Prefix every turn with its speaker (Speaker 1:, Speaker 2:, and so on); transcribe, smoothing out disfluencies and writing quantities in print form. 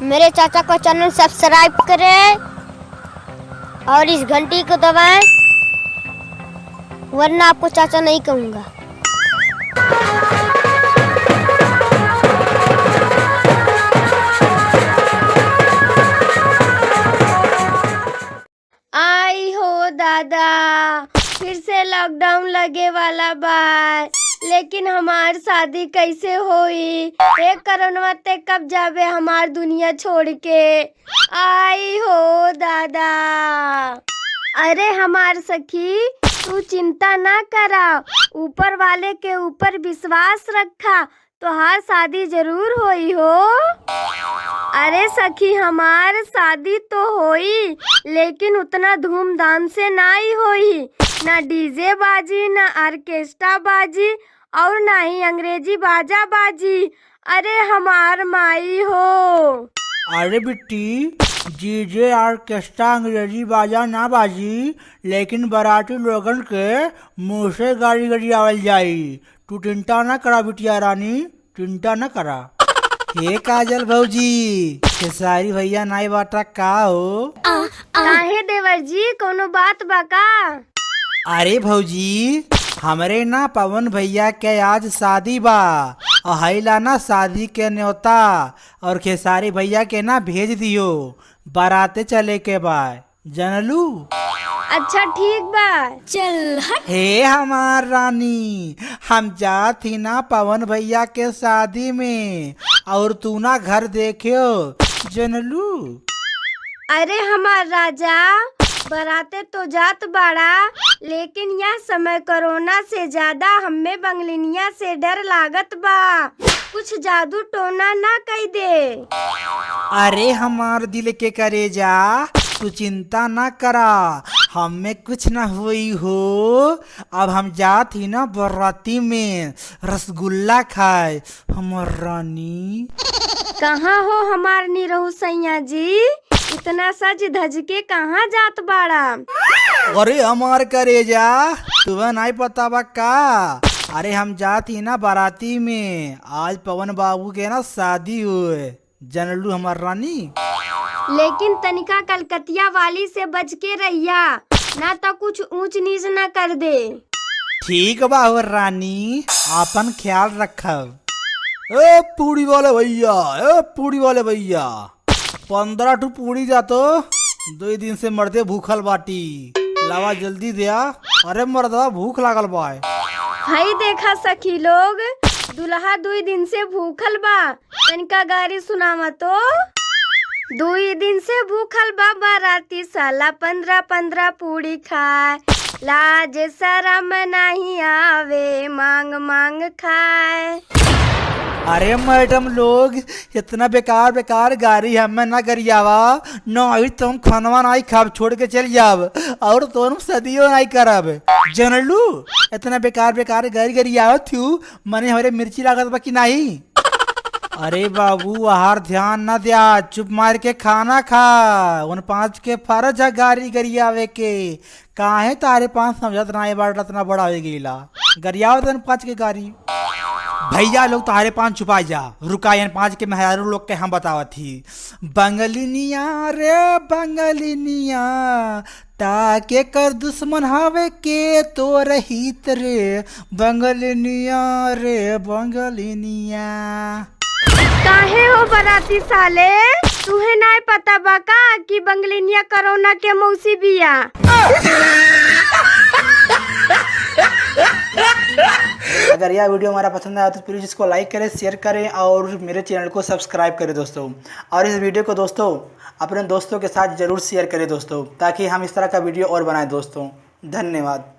Speaker 1: मेरे चाचा को चैनल सब्सक्राइब करें और इस घंटी को दबाएं, वरना आपको चाचा नहीं कहूँगा। आई हो दादा, फिर से लॉकडाउन लगे वाला बा, लेकिन हमार शादी कैसे होई? एक कोरोना ते कब जाबे हमार दुनिया छोड़ के? आई हो दादा। अरे हमार सखी, तू चिंता ना करा, ऊपर वाले के ऊपर विश्वास रखा, तो हर शादी जरूर होई हो। अरे सखी, हमार शादी तो होई, लेकिन उतना धूमधाम से नहीं होई। ना डीजे बाजी, ना ऑर्केस्ट्रा बाजी, और ना ही अंग्रेजी बाजा बाजी। अरे हमार माई हो।
Speaker 2: अरे बिट्टी, डीजे ऑर्केस्ट्रा अंग्रेजी बाजा ना बाजी, लेकिन बाराती लोगन के मुँह से गाड़ी गरियावल जाई। तू चिंता न करा बिटिया रानी, चिंता न करा। हे काजल भौजी, खेसारी भैया नाई बाटा का हो?
Speaker 1: काहे देवर जी, कोनो बात बा का?
Speaker 2: अरे भौजी, हमरे ना पवन भैया के आज शादी बा, अहिला ना शादी के न्योता और खेसारी भैया के ना भेज दियो, बाराते चले के बा, जानलू?
Speaker 1: अच्छा ठीक बा, चल हट।
Speaker 2: हे हमार रानी, हम जात ही ना पवन भैया के शादी में, और तू ना घर देखियो, जानलू?
Speaker 1: अरे हमार राजा, बराते तो जात बाड़ा, लेकिन यह समय कोरोना से ज्यादा हमें बंगलिनिया से डर लागत बा। कुछ जादू टोना ना कह दे।
Speaker 2: अरे हमार दिल के करेजा, तू चिंता ना करा, हमें कुछ ना हुई हो। अब हम जात ही ना बराती में रसगुल्ला खाए, हमार रानी।
Speaker 1: कहाँ हो हमार निरहु सैया जी? इतना सज धज के कहाँ जात बाड़ा?
Speaker 2: अरे हमार करेजा, तुम्हें नहीं पता बा का? अरे हम जात ही ना बाराती में, आज पवन बाबू के ना शादी हुए, जानलू हमार रानी?
Speaker 1: लेकिन तनिका कलकतिया वाली से बच के रहिया, ना तो कुछ ऊंच नीच ना कर दे।
Speaker 2: ठीक बा हो रानी, आपन ख्याल रखब। ए पूड़ी वाले भैया, ए पूड़ी वाले भैया, 15 ठू पूड़ी जातो, 2 दिन से मर्दे भूखल बाटी, लावा जल्दी दिया। अरे मर्दवा भूख लागल बा।
Speaker 1: हाई देखा सखी लोग, दुल्हा 2 दिन से भूखल बा, तनिका गारी सुनावा तो। 2 दिन से भूखल बा बाराती साला, 15 पूड़ी खाए, लाज शरम नहीं आवे, मांग मांग खाए।
Speaker 2: अरे मैडम लोग, इतना बेकार बेकार गाड़ी हमें ना गरियावा, न तुम खानवा नहीं खाब, छोड़ के चल जाब, और तुम सदियों नहीं करब, जानलू? इतना बेकार बेकार गाड़ी गरियावा थू, मने हमारे मिर्ची लागत बा कि नहीं? अरे बाबू, आहार ध्यान न दिया, चुप मार के खाना खा। 5 के फर्ज है गाड़ी गरियावे के, काहे तारे 5 समझत ना बार इतना बड़ा हो गईला, गरियाव 5 के गाड़ी। भैया लोग तारे 5 छुपा जा, रुका 5 के मेहरारू लोग के हम बतावा थी। बंगलिनिया रे बंगलिनिया, ताके कर दुश्मन हवे के तो रहित रे, बंगलिनिया रे बंगलिनिया।
Speaker 1: काहे हो बराती साले, तुहे नहीं पता बा का कि बंगलिनिया कोरोना के मौसी बिया?
Speaker 2: अगर यह वीडियो हमारा पसंद आया तो प्लीज़ इसको लाइक करें, शेयर करें और मेरे चैनल को सब्सक्राइब करें दोस्तों। और इस वीडियो को दोस्तों अपने दोस्तों के साथ ज़रूर शेयर करें दोस्तों, ताकि हम इस तरह का वीडियो और बनाएं दोस्तों। धन्यवाद।